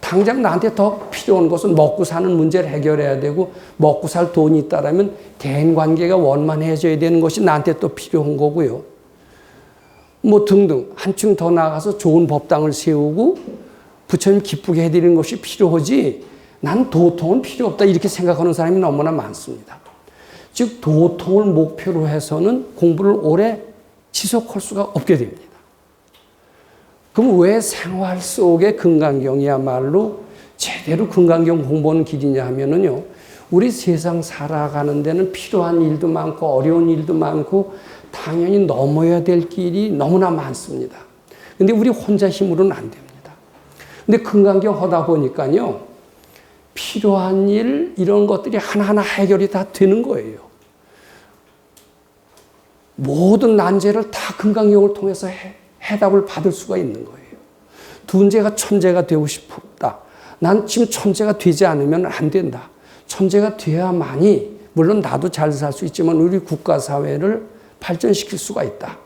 당장 나한테 더 필요한 것은 먹고 사는 문제를 해결해야 되고 먹고 살 돈이 있다라면 대인관계가 원만해져야 되는 것이 나한테 또 필요한 거고요. 뭐 등등 한층 더 나아가서 좋은 법당을 세우고 부처님 기쁘게 해드리는 것이 필요하지 난 도통은 필요 없다 이렇게 생각하는 사람이 너무나 많습니다. 즉 도통을 목표로 해서는 공부를 오래 지속할 수가 없게 됩니다. 그럼 왜 생활 속의 금강경이야말로 제대로 금강경 공부하는 길이냐 하면은요. 우리 세상 살아가는 데는 필요한 일도 많고 어려운 일도 많고 당연히 넘어야 될 길이 너무나 많습니다. 근데 우리 혼자 힘으로는 안 됩니다. 근데 금강경 하다 보니까요. 필요한 일 이런 것들이 하나하나 해결이 다 되는 거예요. 모든 난제를 다 금강경을 통해서 해답을 받을 수가 있는 거예요. 둘째가 천재가 되고 싶다. 난 지금 천재가 되지 않으면 안 된다. 천재가 돼야만이 물론 나도 잘 살 수 있지만 우리 국가 사회를 발전시킬 수가 있다.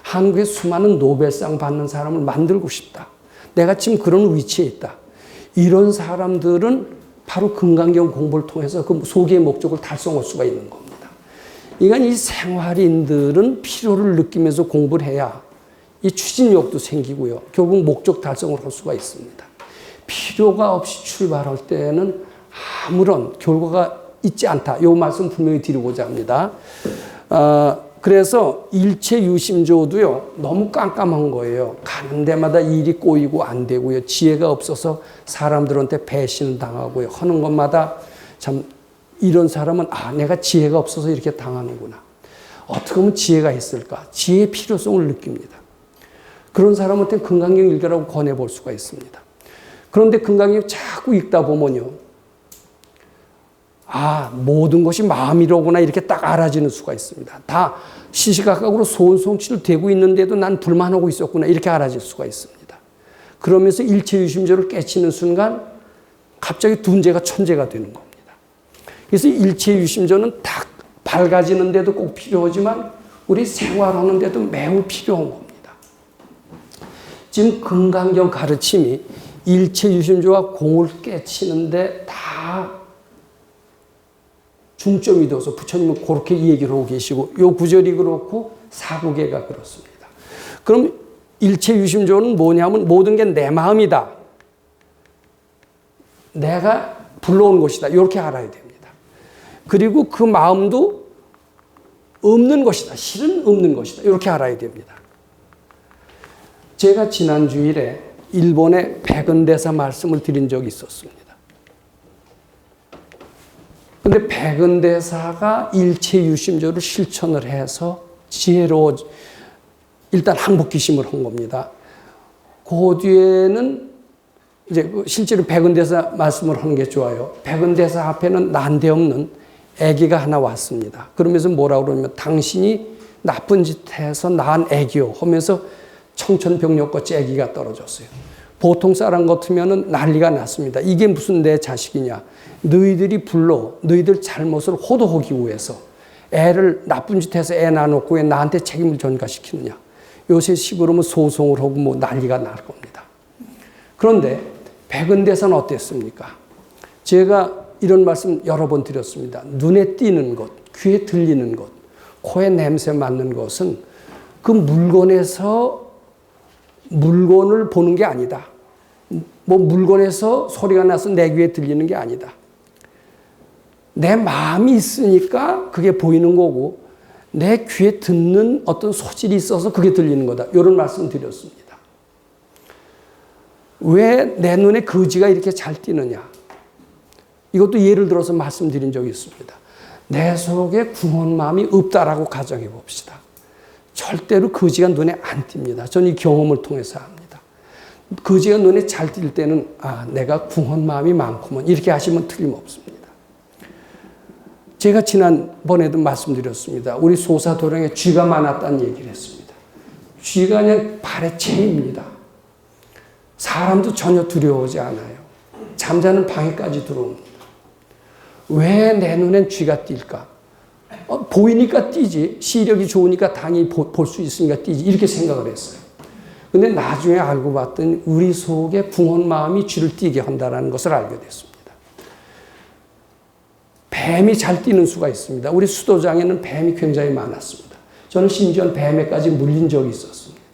한국에 수많은 노벨상 받는 사람을 만들고 싶다. 내가 지금 그런 위치에 있다. 이런 사람들은 바로 금강경 공부를 통해서 그 소기의 목적을 달성할 수가 있는 겁니다. 그러니까 이 생활인들은 필요를 느끼면서 공부를 해야 이 추진력도 생기고요. 결국 목적 달성을 할 수가 있습니다. 필요가 없이 출발할 때는 아무런 결과가 있지 않다. 이 말씀 분명히 드리고자 합니다. 그래서 일체유심조도요, 너무 깜깜한 거예요. 가는 데마다 일이 꼬이고 안 되고요. 지혜가 없어서 사람들한테 배신을 당하고요. 하는 것마다 참 이런 사람은 내가 지혜가 없어서 이렇게 당하는구나. 어떻게 하면 지혜가 있을까? 지혜의 필요성을 느낍니다. 그런 사람한테 금강경 읽으라고 권해볼 수가 있습니다. 그런데 금강경 자꾸 읽다 보면요. 모든 것이 마음이로구나 이렇게 딱 알아지는 수가 있습니다. 다 시시각각으로 소원성취를 되고 있는데도 난 불만하고 있었구나 이렇게 알아질 수가 있습니다. 그러면서 일체유심조를 깨치는 순간 갑자기 둔재가 천재가 되는 겁니다. 그래서 일체유심조는 딱 밝아지는데도 꼭 필요하지만 우리 생활하는데도 매우 필요한 겁니다. 지금 금강경 가르침이 일체유심조와 공을 깨치는데 다 중점이 돼서 부처님은 그렇게 얘기를 하고 계시고 이 구절이 그렇고 사구계가 그렇습니다. 그럼 일체유심조는 뭐냐면 모든 게 내 마음이다. 내가 불러온 것이다. 이렇게 알아야 됩니다. 그리고 그 마음도 없는 것이다. 실은 없는 것이다. 이렇게 알아야 됩니다. 제가 지난 주일에 일본의 백은대사 말씀을 드린 적이 있었습니다. 근데 백은대사가 일체유심조를 실천을 해서 지혜로 일단 항복기심을 한 겁니다. 그 뒤에는 이제 실제로 백은대사 말씀을 하는 게 좋아요. 백은대사 앞에는 난데없는 아기가 하나 왔습니다. 그러면서 뭐라고 그러냐면 당신이 나쁜 짓 해서 낳은 아기요 하면서 청천벽력같이 아기가 떨어졌어요. 보통 사람 같으면 난리가 났습니다. 이게 무슨 내 자식이냐. 너희들이 너희들 잘못을 호도하기 위해서 애를 나쁜 짓 해서 애 낳아놓고 왜 나한테 책임을 전가시키느냐. 요새 식으로는 소송을 하고 뭐 난리가 날 겁니다. 그런데 백은대사는 어땠습니까? 제가 이런 말씀 여러 번 드렸습니다. 눈에 띄는 것, 귀에 들리는 것, 코에 냄새 맡는 것은 그 물건에서 물건을 보는 게 아니다. 뭐 물건에서 소리가 나서 내 귀에 들리는 게 아니다. 내 마음이 있으니까 그게 보이는 거고 내 귀에 듣는 어떤 소질이 있어서 그게 들리는 거다. 이런 말씀 드렸습니다. 왜 내 눈에 거지가 이렇게 잘 띄느냐. 이것도 예를 들어서 말씀드린 적이 있습니다. 내 속에 궁한 마음이 없다라고 가정해 봅시다. 절대로 거지가 눈에 안 띕니다. 저는 이 경험을 통해서 합니다. 거지가 눈에 잘 띌 때는 내가 궁한 마음이 많구먼 이렇게 하시면 틀림없습니다. 제가 지난번에도 말씀드렸습니다. 우리 소사도령에 쥐가 많았다는 얘기를 했습니다. 쥐가 그냥 발에 채입니다. 사람도 전혀 두려워하지 않아요. 잠자는 방에까지 들어옵니다. 왜 내 눈엔 쥐가 띌까? 보이니까 띄지. 시력이 좋으니까 당연히 볼 수 있으니까 띄지. 이렇게 생각을 했어요. 근데 나중에 알고 봤더니 우리 속에 궁한 마음이 쥐를 띄게 한다는 것을 알게 됐습니다. 뱀이 잘 뛰는 수가 있습니다. 우리 수도장에는 뱀이 굉장히 많았습니다. 저는 심지어 뱀에까지 물린 적이 있었습니다.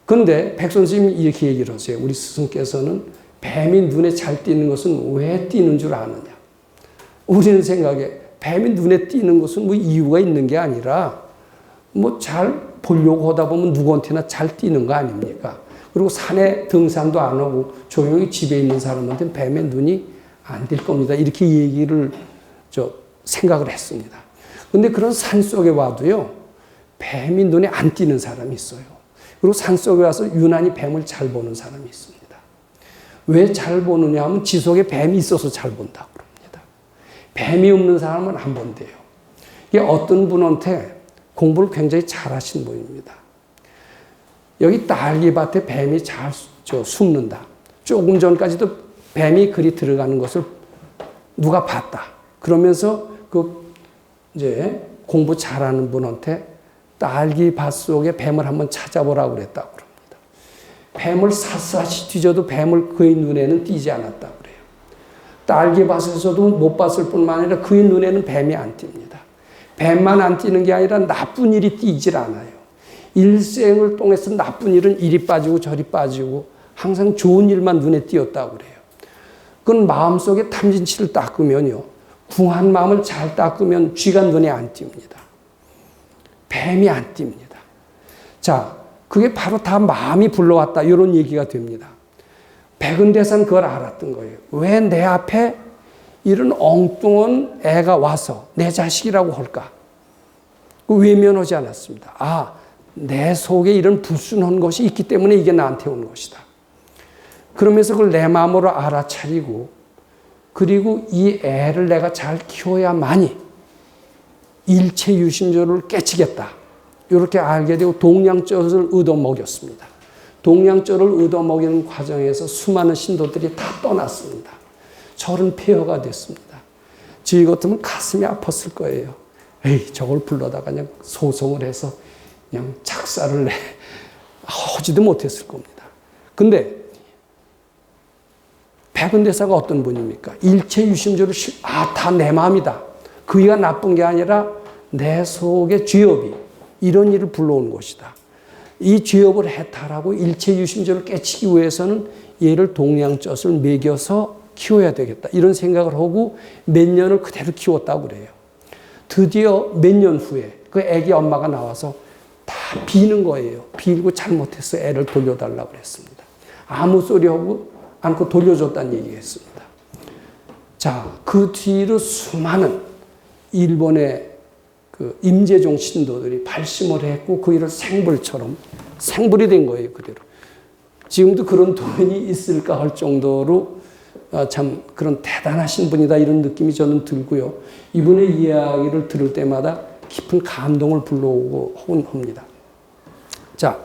그런데 백 선생님이 이렇게 얘기를 하세요. 우리 스승께서는 뱀이 눈에 잘 띄는 것은 왜 띄는 줄 아느냐. 우리는 생각에 뱀이 눈에 띄는 것은 뭐 이유가 있는 게 아니라 뭐 잘 보려고 하다 보면 누구한테나 잘 띄는 거 아닙니까? 그리고 산에 등산도 안 하고 조용히 집에 있는 사람한테는 뱀의 눈이 안 될 겁니다. 이렇게 얘기를 생각을 했습니다. 근데 그런 산 속에 와도요, 뱀이 눈에 안 띄는 사람이 있어요. 그리고 산 속에 와서 유난히 뱀을 잘 보는 사람이 있습니다. 왜 잘 보느냐 하면 지 속에 뱀이 있어서 잘 본다고 그럽니다. 뱀이 없는 사람은 안 본대요. 이게 어떤 분한테 공부를 굉장히 잘하신 분입니다. 여기 딸기밭에 뱀이 잘 숨는다. 조금 전까지도 뱀이 그리 들어가는 것을 누가 봤다. 그러면서 이제 공부 잘하는 분한테 딸기밭 속에 뱀을 한번 찾아보라고 그랬다고 그럽니다. 뱀을 샅샅이 뒤져도 뱀을 그의 눈에는 띄지 않았다고 그래요. 딸기밭에서도 못 봤을 뿐만 아니라 그의 눈에는 뱀이 안 띕니다. 뱀만 안 띄는 게 아니라 나쁜 일이 띄질 않아요. 일생을 통해서 나쁜 일은 이리 빠지고 저리 빠지고 항상 좋은 일만 눈에 띄었다고 그래요. 그건 마음속에 탐진치를 닦으면요. 궁한 마음을 잘 닦으면 쥐가 눈에 안 띕니다. 뱀이 안 띕니다. 자, 그게 바로 다 마음이 불러왔다. 이런 얘기가 됩니다. 백은대사는 그걸 알았던 거예요. 왜 내 앞에 이런 엉뚱한 애가 와서 내 자식이라고 할까? 외면하지 않았습니다. 아, 내 속에 이런 불순한 것이 있기 때문에 이게 나한테 온 것이다. 그러면서 그걸 내 마음으로 알아차리고 그리고 이 애를 내가 잘 키워야만이 일체 유심조를 깨치겠다. 이렇게 알게 되고 동량젖을 얻어먹였습니다. 동량젖을 얻어먹이는 과정에서 수많은 신도들이 다 떠났습니다. 절은 폐허가 됐습니다. 저희 같으면 가슴이 아팠을 거예요. 에이, 저걸 불러다가 그냥 소송을 해서 그냥 작사를 하지도 못했을 겁니다. 근데 백은대사가 어떤 분입니까? 일체 유심조를 다 내 마음이다. 그이가 나쁜 게 아니라 내 속의 죄업이 이런 일을 불러온 것이다. 이 죄업을 해탈하고 일체 유심조를 깨치기 위해서는 얘를 동량젖을 먹여서 키워야 되겠다. 이런 생각을 하고 몇 년을 그대로 키웠다고 그래요. 드디어 몇 년 후에 그 애기 엄마가 나와서 다 비는 거예요. 빌고 잘못해서 애를 돌려달라고 그랬습니다. 아무 소리 하고 않고 돌려줬다는 얘기했습니다. 자, 그 뒤로 수많은 일본의 그 임재종 신도들이 발심을 했고 그 일을 생불이 된 거예요, 그대로. 지금도 그런 돈이 있을까 할 정도로 참 그런 대단하신 분이다 이런 느낌이 저는 들고요. 이분의 이야기를 들을 때마다 깊은 감동을 불러오고 합니다. 자,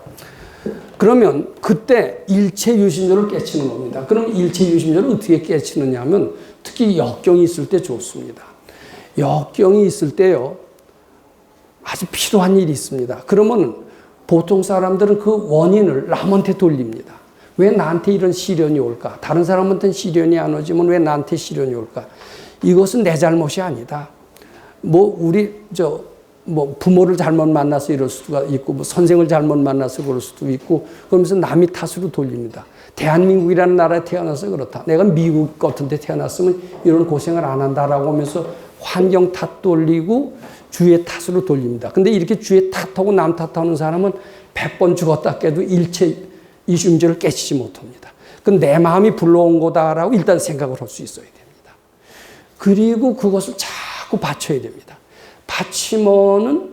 그러면 그때 일체 유심조를 깨치는 겁니다. 그럼 일체 유심조를 어떻게 깨치느냐 하면 특히 역경이 있을 때 좋습니다. 역경이 있을 때요. 아주 필요한 일이 있습니다. 그러면 보통 사람들은 그 원인을 남한테 돌립니다. 왜 나한테 이런 시련이 올까? 다른 사람한테는 시련이 안 오지만 왜 나한테 시련이 올까? 이것은 내 잘못이 아니다. 부모를 잘못 만나서 이럴 수도 있고, 선생을 잘못 만나서 그럴 수도 있고, 그러면서 남이 탓으로 돌립니다. 대한민국이라는 나라에 태어나서 그렇다. 내가 미국 같은 데 태어났으면 이런 고생을 안 한다라고 하면서 환경 탓 돌리고 주의 탓으로 돌립니다. 근데 이렇게 주의 탓하고 남 탓하는 사람은 100번 죽었다 깨도 일체 이심조를 깨치지 못합니다. 그건 내 마음이 불러온 거다라고 일단 생각을 할 수 있어야 됩니다. 그리고 그것을 자꾸 받쳐야 됩니다. 받치면은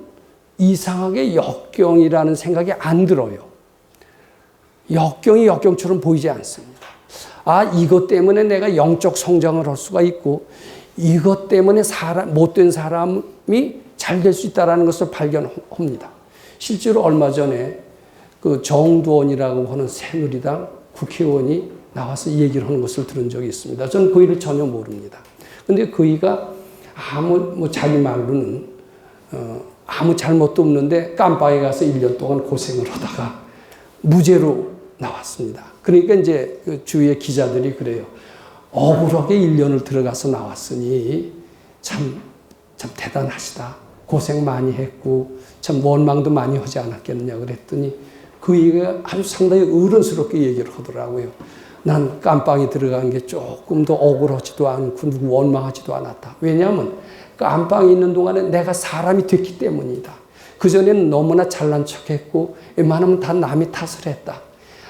이상하게 역경이라는 생각이 안 들어요. 역경이 역경처럼 보이지 않습니다. 아, 이것 때문에 내가 영적 성장을 할 수가 있고 이것 때문에 못된 사람이 잘 될 수 있다는 것을 발견합니다. 실제로 얼마 전에 그 정두원이라고 하는 새누리당 국회의원이 나와서 얘기를 하는 것을 들은 적이 있습니다. 저는 그 일을 전혀 모릅니다. 근데 그이가 자기 말로는 아무 잘못도 없는데 깜빵에 가서 1년 동안 고생을 하다가 무죄로 나왔습니다. 그러니까 이제 그 주위의 기자들이 그래요. 억울하게 1년을 들어가서 나왔으니 참 대단하시다. 고생 많이 했고 참 원망도 많이 하지 않았겠느냐 그랬더니 그이가 아주 상당히 어른스럽게 얘기를 하더라고요. 난 깜빵에 들어간 게 조금도 억울하지도 않고 누구 원망하지도 않았다. 왜냐하면 깜빵에 있는 동안에 내가 사람이 됐기 때문이다. 그전에는 너무나 잘난 척했고 웬만하면 다 남이 탓을 했다.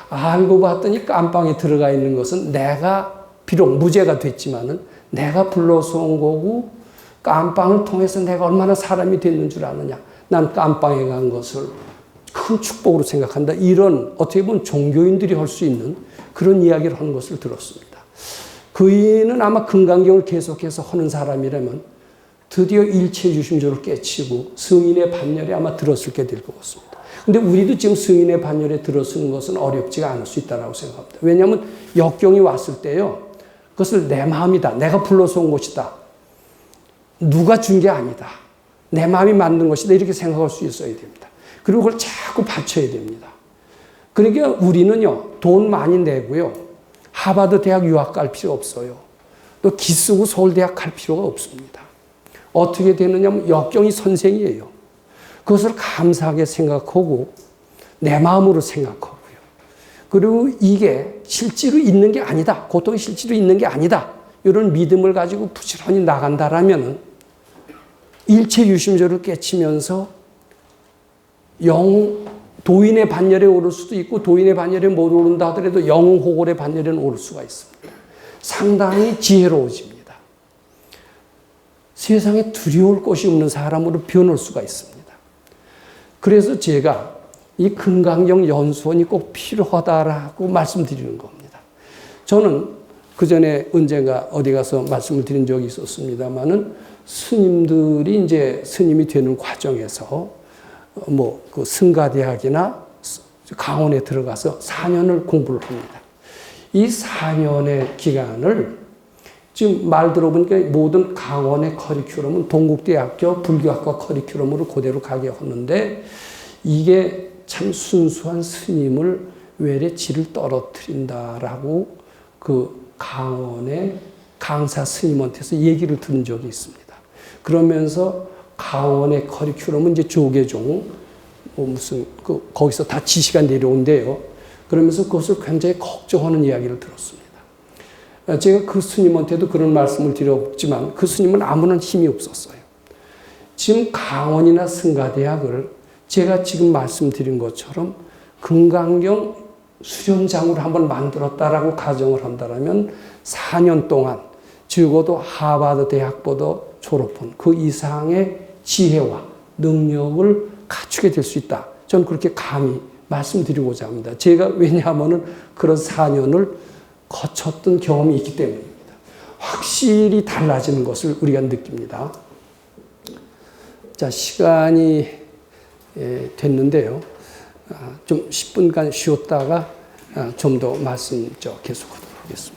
알고 봤더니 깜빵에 들어가 있는 것은 내가 비록 무죄가 됐지만은 내가 불러서 온 거고 깜빵을 통해서 내가 얼마나 사람이 됐는 줄 아느냐. 난 깜빵에 간 것을 큰 축복으로 생각한다. 이런 어떻게 보면 종교인들이 할 수 있는 그런 이야기를 하는 것을 들었습니다. 그이는 아마 금강경을 계속해서 하는 사람이라면 드디어 일체유심조를 깨치고 승인의 반열에 아마 들어서게 될 것 같습니다. 근데 우리도 지금 승인의 반열에 들어서는 것은 어렵지가 않을 수 있다고 생각합니다. 왜냐하면 역경이 왔을 때요, 그것을 내 마음이다, 내가 불러서 온 것이다, 누가 준 게 아니다, 내 마음이 만든 것이다, 이렇게 생각할 수 있어야 됩니다. 그리고 그걸 자꾸 바쳐야 됩니다. 그러니까 우리는요, 돈 많이 내고요, 하버드 대학 유학 갈 필요 없어요. 또 기쓰고 서울대학 갈 필요가 없습니다. 어떻게 되느냐면 역경이 선생이에요. 그것을 감사하게 생각하고 내 마음으로 생각하고요. 그리고 이게 실제로 있는 게 아니다, 고통이 실제로 있는 게 아니다, 이런 믿음을 가지고 부지런히 나간다라면 일체유심조를 깨치면서 도인의 반열에 오를 수도 있고, 도인의 반열에 못 오른다 하더라도 영호골의 반열에는 오를 수가 있습니다. 상당히 지혜로워집니다. 세상에 두려울 것이 없는 사람으로 변할 수가 있습니다. 그래서 제가 이 금강경 연수원이 꼭 필요하다라고 말씀드리는 겁니다. 저는 그 전에 언젠가 어디 가서 말씀을 드린 적이 있었습니다만은, 스님들이 이제 스님이 되는 과정에서 그 승가대학이나 강원에 들어가서 4년을 공부를 합니다. 이 4년의 기간을 지금 말 들어보니까 모든 강원의 커리큘럼은 동국대학교 불교학과 커리큘럼으로 그대로 가게 하는데, 이게 참 순수한 스님을 외래 질을 떨어뜨린다라고 그 강원의 강사 스님한테서 얘기를 들은 적이 있습니다. 그러면서 강원의 커리큘럼은 이제 조계종, 거기서 다 지시가 내려온대요. 그러면서 그것을 굉장히 걱정하는 이야기를 들었습니다. 제가 그 스님한테도 그런 말씀을 드렸지만 그 스님은 아무런 힘이 없었어요. 지금 강원이나 승가대학을 제가 지금 말씀드린 것처럼 금강경 수련장으로 한번 만들었다라고 가정을 한다면 4년 동안 적어도 하버드 대학보다 졸업한 그 이상의 지혜와 능력을 갖추게 될 수 있다. 저는 그렇게 감히 말씀드리고자 합니다. 제가 왜냐하면 그런 4년을 거쳤던 경험이 있기 때문입니다. 확실히 달라지는 것을 우리가 느낍니다. 자, 시간이 됐는데요. 좀 10분간 쉬었다가 좀 더 말씀 계속하도록 하겠습니다.